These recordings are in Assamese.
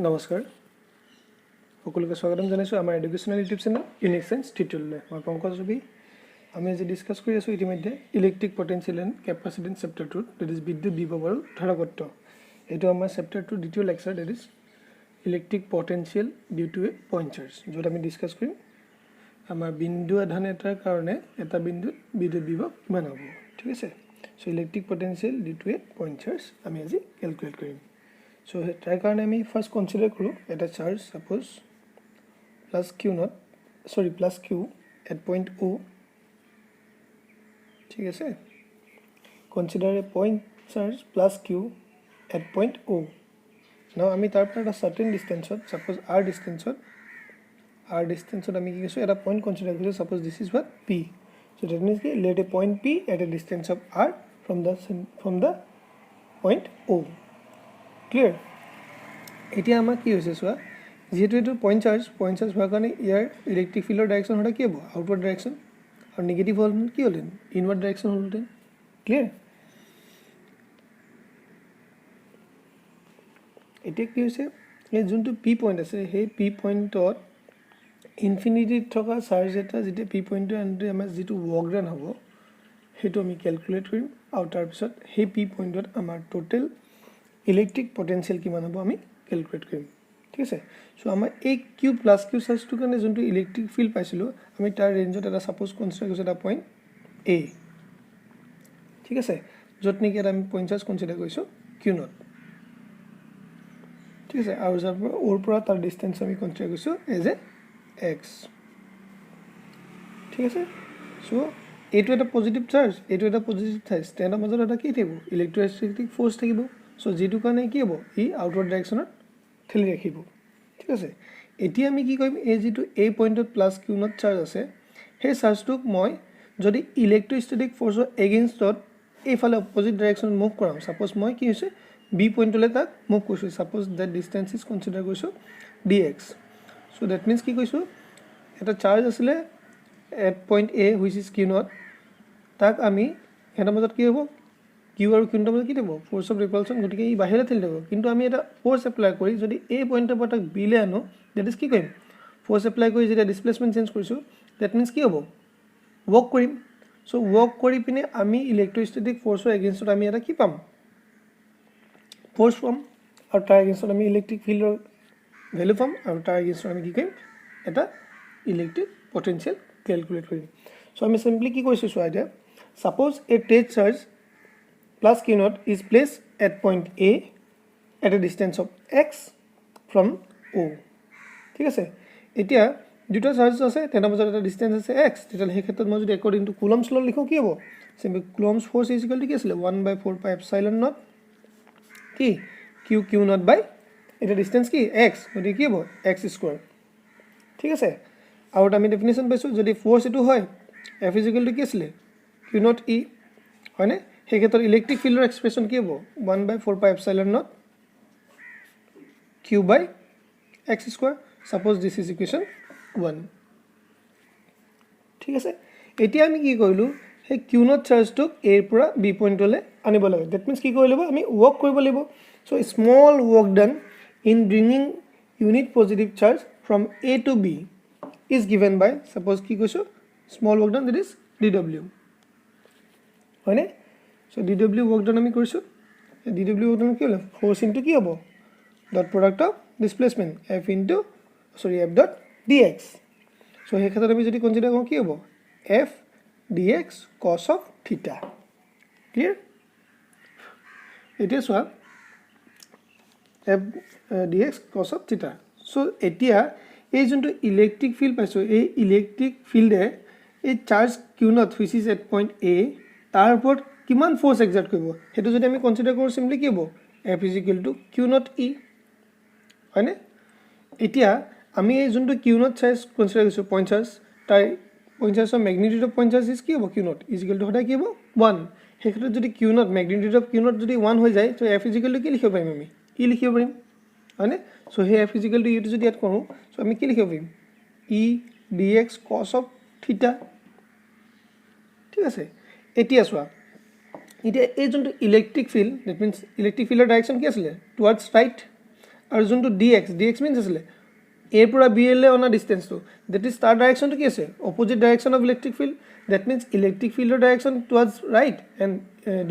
নমস্কাৰ সকলোকে স্বাগতম জনাইছো আমাৰ educational YouTube channel unique science টিউটোৰিয়েললৈ মই পংকজ ৰবি আমি আজি ডিসকাস কৰি আছো ইতিমধ্যে electric potential and capacitance chapter 2 that is বিদ্যুৎ বিভৱ আৰু ধাৰকত্ব এটো আমাৰ চেপ্টাৰ 2 দ্বিতীয় lecture that is electric potential due to a point charge য'ত আমি ডিসকাস কৰিম আমাৰ বিন্দু আধান এটাৰ কাৰণে এটা বিন্দুত বিদ্যুৎ বিভৱ কিমান হ'ব ঠিক আছে so electric potential due to a point charge আমি আজি ক্যালকুলেট কৰিম So তাৰ কাৰণে আমি ফাৰ্স্ট কনসিডাৰ কৰো এটা charge suppose plus q at point O ঠিক আছে consider A point charge plus q at point O now আমি তাৰ পৰা এটা certain ডিসটেন্সত সাপোজ r ডিসটেন্সত আমি কি কৈছো এটা পইণ্ট কনসিডাৰ কৰিছো suppose this is what p so that means ki let a point p at a distance of r from the point O clear এতিয়া আমাৰ কি হৈছে সোয়া যেহেতু এটো পইণ্ট চাৰ্জ হোৱাৰ কাৰণে ইয়াৰ ইলেক্ট্ৰিক ফিল্ডৰ ডাইৰেকশন হটা কি হ'ব আউটওয়াৰ্ড ডাইৰেকশন আৰু নেগেটিভ হল কি হলেন ইনওয়ার্ড ডাইরেকশন হলতেন ক্লিয়ার এতিয়া কি হৈছে এই যোনটো পি পইণ্ট আছে সেই পি পইণ্টত ইনফিনিটিত থকা চাৰ্জ এটা যেটা পি পইণ্টৰ আন্ডাৰ আমাৰ যেটো ওয়াৰ্ক ডান হ'ব হেতু আমি ক্যালকুলেট কৰিম আৰু তাৰ পিছত সেই পি পইণ্টত আমাৰ টোটাল ইলেক্ট্ৰিক পটেনশিয়েল কিমান হ'ব আমি ক্যালকুলেট কৰিম ঠিক আছে সো আমাৰ এই q plus q চাৰ্জটো কাৰণে যোনটো ইলেক্ট্ৰিক ফিল্ড পাইছিলো আমি তাৰ ৰেঞ্জত এটা সাপোজ কনসিডাৰ কৰিছো এটা পইণ্ট a ঠিক আছে যত নেকি আমি পইণ্ট চাৰ্জ কনসিডাৰ কৰিছো q নট ঠিক আছে আৰু যাৰ পৰা ওৰ পৰা তাৰ ডিসটেন্স আমি কনসিডাৰ কৰিছো এজ এ x ঠিক আছে সো এইটো এটা পজিটিভ চাৰ্জ এইটো এটা পজিটিভ চাৰ্জ তেনৰ মাজত এটা কি থাকিব ইলেক্ট্ৰোস্ট্যাটিক ফোৰ্স থাকিব সো যেটো কাৰণে কি হ'ব ই আউটওয়াৰ্ড ডাইৰেকশনত ঠেলি ৰাখিব ঠিক আছে এতিয়া আমি কি কৰিম এই যেটো a পইণ্টত প্লাস q নট চাৰ্জ আছে সেই চাৰ্জটোক মই যদি ইলেক্ট্ৰোস্ট্যাটিক ফোৰ্সৰ এগেইনষ্টত এইফালে অপোজিট ডাইৰেকশনত মুভ কৰাম সাপোজ মই কি হৈছে b পইণ্টলৈ তাক মুভ কৰিছো suppose that distance is consider কৰিছো dx সো দ্যাট মিন্স কি কৈছো এটা চাৰ্জ আছিল at point a which is q not তাক আমি হেতৰ মাজত কি হ'ব q আৰু q নট কি দেব ফোৰ্স অফ ৰিপালশন গটিকে ই বাহিৰে ঠেলি দেব কিন্তু আমি এটা ফোৰ্স এপ্লাই কৰি যদি a পইণ্টৰ পৰা তাক b লে আনো দ্যাট ইজ কি কৰিম ফোৰ্স এপ্লাই কৰি যেটা ডিসপ্লেসমেন্ট চেঞ্জ কৰিছো দ্যাট মিন্স কি হ'ব ওয়াৰ্ক কৰিম সো ওয়াৰ্ক কৰি পিনে আমি ইলেক্ট্ৰোস্ট্যাটিক ফোৰ্সৰ এগেইনষ্টত আমি এটা কি পাম ফোৰ্স পাম আৰু তাৰ এগেইনষ্টত আমি ইলেক্ট্ৰিক ফিল্ডৰ ভ্যালু পাম আৰু তাৰ এগেইনষ্টত আমি কি কৰিম এটা ইলেক্ট্ৰিক পটেনশিয়েল ক্যালকুলেট কৰিম সো আমি সিম্পলি কি কৰিছো so idea suppose a test charge plus q naught is placed at point A at a distance of x from O ঠিক আছে এতিয়া দুটা চাৰ্জ আছে তেনৰ মাজত এটা ডিসটেন্স আছে x তেতিয়ালে সেই ক্ষেত্ৰত মই যদি according to coulomb's law লিখো কি হ'ব simply coulomb's force is equal to কি আছিল 1/4 pi epsilon naught কি q naught by এটা ডিসটেন্স কি x গতি কি হ'ব x স্কয়ার ঠিক আছে আৰু আমি ডেফিনিশন পাইছো যদি ফোর্স এটো হয় f is equal to কি আছিল q naught e হয়নে সেই ক্ষেত্ৰত ইলেক্ট্ৰিক ফিল্ডৰ এক্সপ্ৰেছন কি হ'ব 1/4 pi epsilon naught q by x square suppose this is equation 1 ঠিক আছে এতিয়া আমি কি কৰিলো সেই q naught চাৰ্জটোক a ৰ পৰা b পইণ্টলৈ আনিব লাগে দ্যাট মিন্স কি কৰিব লাগিব আমি ওয়াৰ্ক কৰিব লাগিব so small work done in bringing unit positive charge from a to b is given by suppose কি কৈছো small work done that is dw হয়নে so dw work done আমি কৰিছো dw work done কি হল force into কি হ'ব dot product of displacement f dot dx so সেই ক্ষেত্ৰত আমি যদি কনসিডাৰ কৰো কি হ'ব f dx cos of theta clear এতিয়া সোয়া f dx cos of theta so এতিয়া এই যোনটো ইলেক্ট্ৰিক ফিল্ড পাইছো এই ইলেক্ট্ৰিক ফিল্ডে এই charge q naught which is at point a তাৰ ওপৰত কিমান ফোৰ্স এক্সাৰ্ট কৰিব হেতু যদি আমি কনসিডাৰ কৰো সিম্পলি কি হ'ব f is equal to q naught e হয়নে এতিয়া আমি এই যোনটো q naught চাৰ্জ কনসিডাৰ কৰিছো পইণ্ট চাৰ্জ তাই পইণ্ট চাৰ্জৰ magnitude of point charge is কি হ'ব q naught is equal to হটা কি হ'ব 1 সেই ক্ষেত্ৰত যদি q naught magnitude of q naught যদি 1 হৈ যায় তো f is equal to কি লিখিব পাৰিম আমি e লিখিব পাৰিম হয়নে so hey f is equal to e যদি এড কৰো সো আমি কি লিখিব পাৰিম e dx cos of theta ঠিক আছে এতিয়া সোয়া এতিয়া এই যোনটো electric field that means electric ফিল্ডৰ ডাইৰেকশন কি আছিল টুৱাৰ্ডছ ৰাইট আৰু যোনটো dx মিন্স আছিলে a পৰা b লৈ অনা ডিসটেন্সটো that is তাৰ ডাইৰেকশনটো কি আছে opposite direction of electric field that means electric field direction towards right and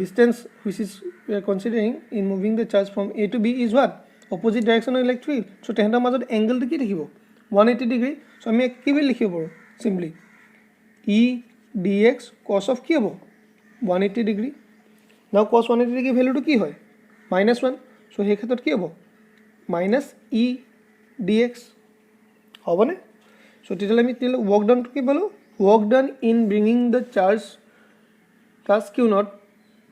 distance which is we are considering in moving the charge from a to b is what opposite direction of electric field so তেহেঁতৰ মাজত angle টো কি থাকিব 180 degree so আমি কি বুলি লিখিব পাৰো simply e dx cos of কি হ'ব 180 degree now cos 180 degree value টো কি হয় -1 so সেই ক্ষেত্ৰত কি হ'ব minus e dx হবনে so তেতিয়ালে আমি work done টো কি পালো work done in bringing the charge plus q naught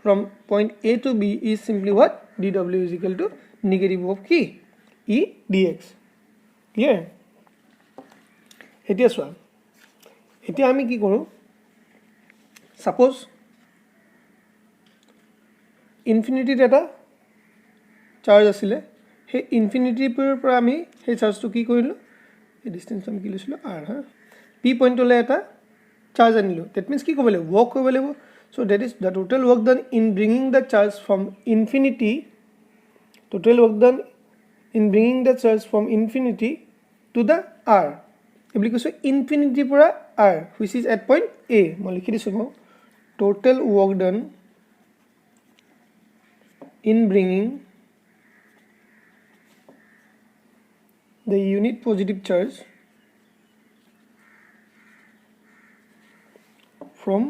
from point a to b is simply what dw is equal to negative of কি e dx clear এতিয়া চোৱা এতিয়া আমি কি কৰো suppose infinity data charge আছিলে হে infinity পৰা আমি হে charge টো কি কৰিলো এই distance আমি কি লৈছিলো r হা p point লৈ এটা charge আনিলো that means কি কৰিব লাগিব work কৰিব লাগিব so that is the total work done in bringing the charge from infinity total work done in bringing the charge from infinity to the r ably কৈছো infinity পৰা r which is at point a মই লিখি দিছো total work done in bringing the unit positive charge from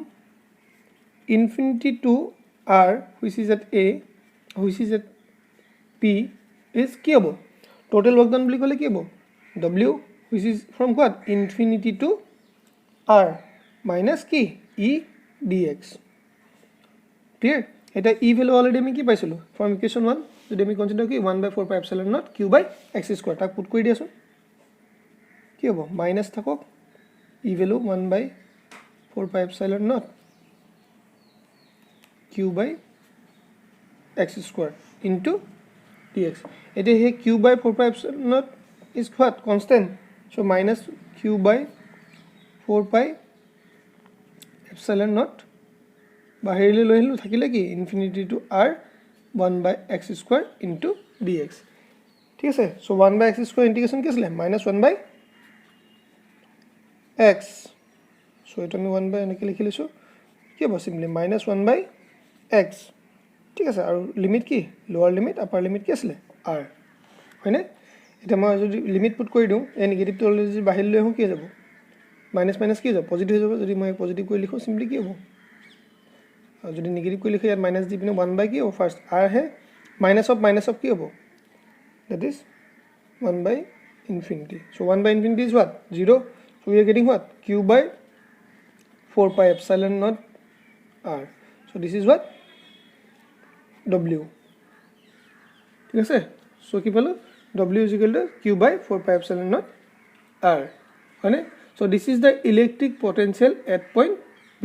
infinity to r which is at a which is at p is কি হ'ব total work done বুলি ক'লে কি হ'ব w which is from what infinity to r minus কি e dx clear এটা e value already আমি কি পাইছিলো from equation 1 যদি আমি কনসিডার কি 1/4 pi epsilon naught q by x square তাক পুট কৰি দিয়াছো কি হ'ব মাইনাস থাকক e value 1/4 pi epsilon naught q by x square into dx এটা হে q by 4 pi epsilon naught is what constant so minus q by 4 pi epsilon naught বাহিৰলৈ লৈ আহিলো থাকিলে কি infinity to r 1/x square into dx ঠিক আছে so 1/x square integration কি আছিল -1/x so এটা আমি 1 by এনেকৈ লিখি লৈছো কি হ'ব simply -1/x ঠিক আছে আৰু লিমিট কি লোৱাৰ লিমিট আপাৰ লিমিট কি আছিল r হয়নে এটা মই যদি লিমিট পুট কৰি দিও এই নেগেটিভ টো অলৰেডি বাহিৰ লৈ আহো কি যাব মাইনাস মাইনাস কি যাব পজিটিভ হৈ যাব যদি মই পজিটিভ কৰি লিখো simply কি হ'ব যদি নেগেটিভ কৰি লিখো ইয়াত মাইনাস দি পিনে 1 by কি হ'ব ফাৰ্স্ট r হে মাইনাস অফ কি হ'ব that is 1 by infinity so 1 by infinity is what 0 so we are getting what q by 4 pi epsilon naught r so this is what w ঠিক আছে so কি পালো w is equal to q by 4 pi epsilon naught r হয়নে so this is the electric potential at point p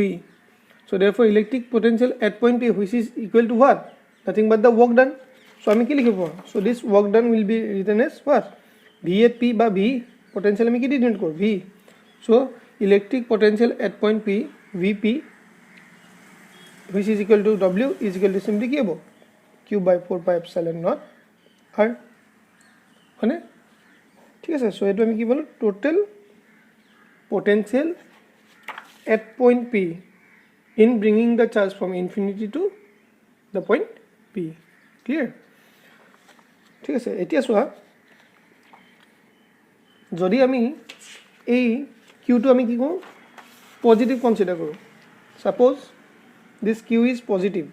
so therefore electric potential at point p which is equal to what nothing but the work done so আমি কি লিখিব so this work done will be written as what v at p বা v potential আমি কি ডিনোট কৰো v so electric potential at point p vp which is equal to w is equal to simply কি হ'ব q by 4 pi epsilon naught r হয়নে ঠিক আছে so এটো আমি কি বলো total potential at point p in bringing the charge from infinity to the point p clear ঠিক আছে এতিয়া সোয়া যদি আমি এই q টো আমি কি কৰো পজিটিভ কনসিডাৰ কৰো suppose this q is positive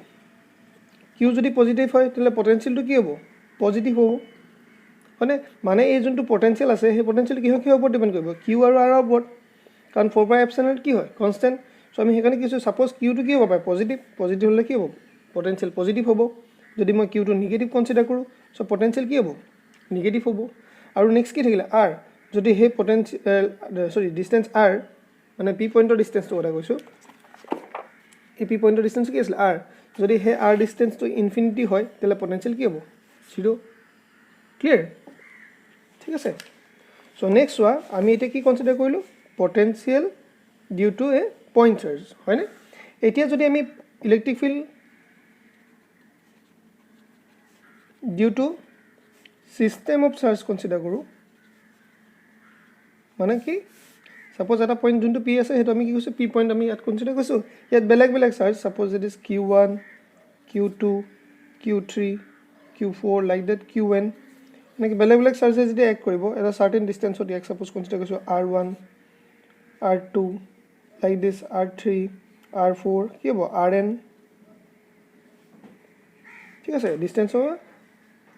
q যদি পজিটিভ হয় তাহলে পটেনশিয়াল টো কি হ'ব পজিটিভ হ'ব মানে এই যোনটো পটেনশিয়াল আছে সেই পটেনশিয়াল কি ওপৰত ডিপেন্ড কৰিব q আৰু r ওপৰত কাৰণ 4 pi epsilon কি হয় কনস্ট্যান্ট সো আমি হেকানে কিছু সাপোজ q টো কি হ'ব পায় পজিটিভ হলে কি হ'ব পটেনশিয়াল পজিটিভ হ'ব যদি মই q টো নেগেটিভ কনসিডার কৰো সো পটেনশিয়াল কি হ'ব নেগেটিভ হ'ব আৰু নেক্সট কি থাকিলে r যদি হে পটেনশিয়াল সৰি ডিসটেন্স r মানে p পইণ্টৰ ডিসটেন্সটো কথা কৈছো এই p পইণ্টৰ ডিসটেন্স কি আছিল r যদি হে r ডিসটেন্স টু ইনফিনিটি হয় তেলে পটেনশিয়াল কি হ'ব 0 ক্লিয়াৰ ঠিক আছে সো নেক্সট ওয়া আমি এটা কি কনসিডাৰ কৰিলো potential due to a point charge হয় না এতিয়া যদি আমি electric field due to system of charge consider কৰো মানে কি suppose এটা point যোনটো p আছে হেতু আমি কি কৈছো p point আমি ইয়াত কনসিডাৰ কৰিছো ইয়াত বেলেগ বেলেগ charge suppose it is q1 q2 q3 q4 like that qn মানে কি বেলেগ বেলেগ চাৰ্জে যদি এক কৰিব এটা certain distance ত ইয়াক suppose কনসিডাৰ কৰিছো r1 r2 like this r3 r4 কি হ'ব rn ঠিক আছে distance হ'ব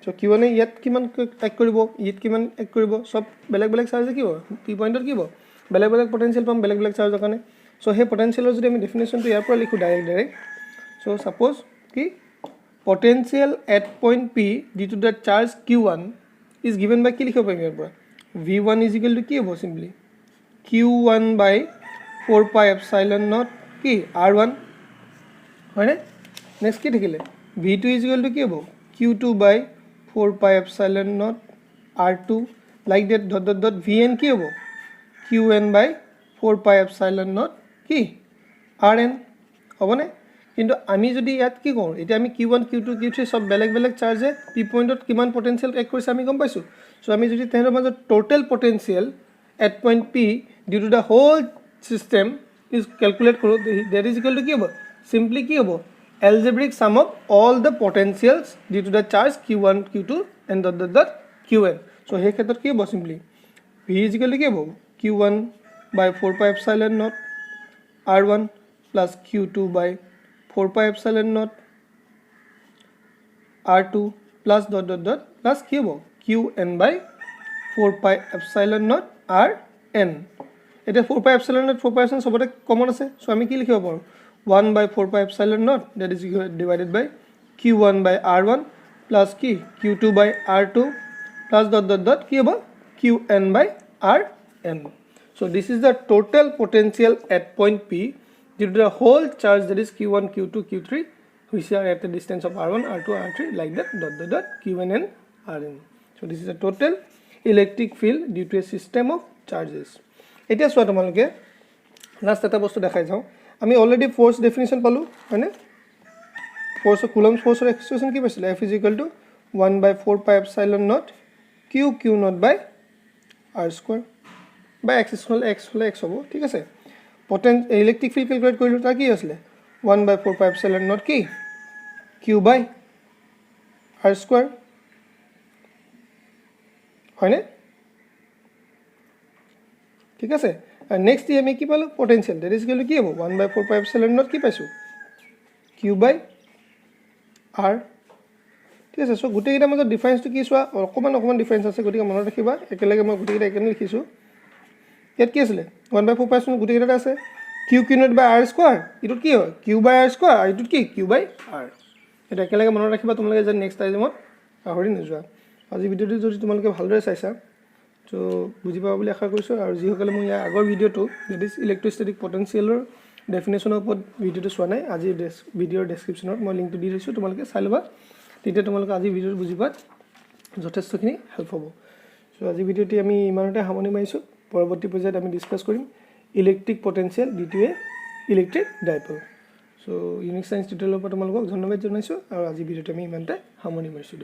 so q1 এ ইয়াত কিমান এক কৰিব ইয়াত কিমান এক কৰিব সব বেলেগ বেলেগ চাৰ্জে কি হ'ব p পইণ্টত কি হ'ব বেলেগ বেলেগ পটেনশিয়াল পাম বেলেগ বেলেগ চাৰ্জৰ কাৰণে so হে পটেনশিয়ালৰ যদি আমি ডেফিনেশনটো ইয়াৰ পৰা লিখো ডাইৰেক্ট so suppose কি potential at point p due to the charge q1 is given by কি লিখিব পাৰিম ইয়াৰ পৰা v1 is equal to কি হ'ব simply q1 by 4 pi epsilon naught কি r1 হয়নে নেক্সট কি থাকিলে v2 is equal to কি হ'ব q2 by 4 pi epsilon naught r2 like that dot vn কি হ'ব qn by 4 pi epsilon naught কি rn হবনে কিন্তু আমি যদি ইয়াত কি কৰো এটা আমি q1 q2 q3 সব বেলেগ বেলেগ চাৰ্জে p পইণ্টত কিমান পটেনশিয়াল এক কৰিছে আমি গম পাইছো সো আমি যদি তেহেৰ মাজত total potential at point p due to the whole system is calculate karo that is equal to কি হ'ব simply কি হ'ব algebraic sum of all the potentials due to the charge q1 q2 and dot qn so he ক্ষেত্ৰত কি হ'ব simply v is equal to কি হ'ব q1 by 4 pi epsilon naught r1 plus q2 by 4 pi epsilon naught r2 plus dot plus কি হ'ব qn by 4 pi epsilon naught rn এটা 4 pi epsilon naught 4 pi epsilon সবতে কমন আছে সো আমি কি লিখিব পাৰো 1 by 4 pi epsilon naught that is divided by q1 by r1 plus কি q2 by r2 plus dot কি হ'ব qn by rn so this is the total potential at point p due to the whole charge that is q1 q2 q3 which are at the distance of r1 r2 r3 like that dot qn and rn so this is the total electric field due to a system of charges এতিয়া সোৱা তোমালকে লাস্ট এটা বস্তু দেখাই যাও আমি অলৰেডি ফোৰ্স ডেফিনিশন পালো হয়নে ফোৰ্স কুলম্বস ফোৰ্সৰ এক্সপ্ৰেশন কি পাইছিল F = 1 by 4 pi epsilon naught q naught by r square by x equal x হ'ব ঠিক আছে পটেন ইলেক্ট্ৰিক ফিল্ড ক্যালকুলেট কৰিলো তা কি আছিল 1 by 4 pi epsilon naught কি q by r square হয়নে ঠিক আছে and next আমি কি পালো potential that is equal to কি হ'ব 1 by 4 pi epsilon naught কি পাইছো q by r ঠিক আছে সো গুটেই এটা মাজত ডিফাৰেন্স টো কি সোৱা অকমান ডিফাৰেন্স আছে গতিকে মনত ৰাখিবা একেলগে মই গুটেই এটা একেনে লিখিছো ইয়াত কি আছিল 1 by 4 pi epsilon গুটেই এটা আছে q naught by r square ইটোত কি হয় q by r square আৰু ইটোত কি q by r এটা একেলগে মনত ৰাখিবা তোমালোকে যে নেক্সট টাইমত পাহৰি নযোৱা আজি ভিডিওটো যদি তোমালোকে ভালদৰে চাইছা তো বুজি পাবা বুলি আশা কৰিছো আৰু যি সকলে মই আগৰ ভিডিওটো that is electrostatic potentialৰ ডেফিনেশনৰ ওপৰত ভিডিওটো চোৱা নাই আজি ভিডিওৰ ডেসক্ৰিপচনত মই লিংকটো দি দিছো তোমালোকে চাই লবা তেতিয়া তোমালোকে আজি ভিডিওটো বুজি পাত যথেষ্টখিনি হেল্প হ'ব সো আজি ভিডিওটি আমি ইমানতে সামৰণি মাৰিছো পৰৱৰ্তী পৰ্যায়ত আমি ডিসকাস কৰিম electric potential due to a electric dipole so unique science টিউটৰিয়েলৰ পৰা তোমালোকক ধন্যবাদ জনাইছো আৰু আজি ভিডিওটো আমি ইমানতে সামৰণি মাৰিছো